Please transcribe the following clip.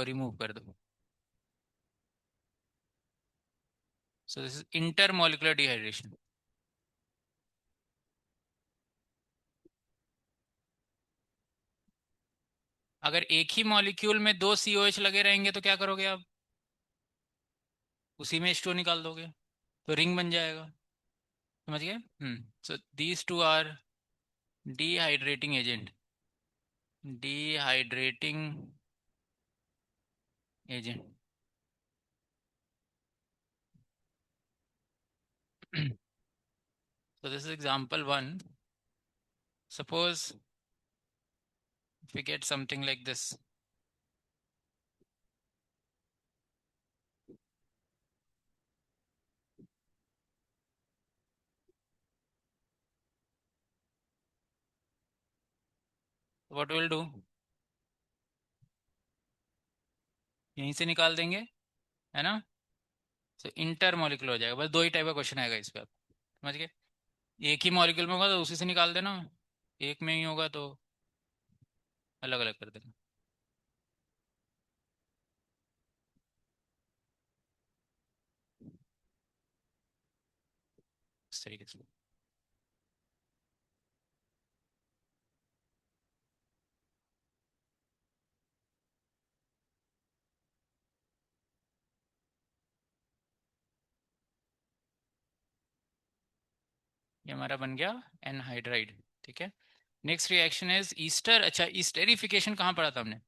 लो, remove कर दो। So this is intermolecular dehydration. अगर एक ही मॉलिक्यूल में दो COH लगे रहेंगे तो क्या करोगे आप? उसी में H2O निकाल दोगे, तो रिंग बन जाएगा। समझ गए? So these two are dehydrating agent. Dehydrating agent. So this is example one. Suppose if we get something like this, what we'll do, यहीं से निकाल देंगे, है ना? तो इंटर मॉलिक्यूलर हो जाएगा। बस दो ही टाइप का क्वेश्चन आएगा इस पे, आप समझ गए? एक ही मॉलिक्यूल में होगा तो उसी से निकाल देना, एक में ही होगा तो अलग अलग कर देना, इस तरीके से। ये हमारा बन गया एनहाइड्राइड। ठीक है। Next reaction is Easter. अच्छा, ईस्टरिफिकेशन कहाँ पढ़ा था हमने?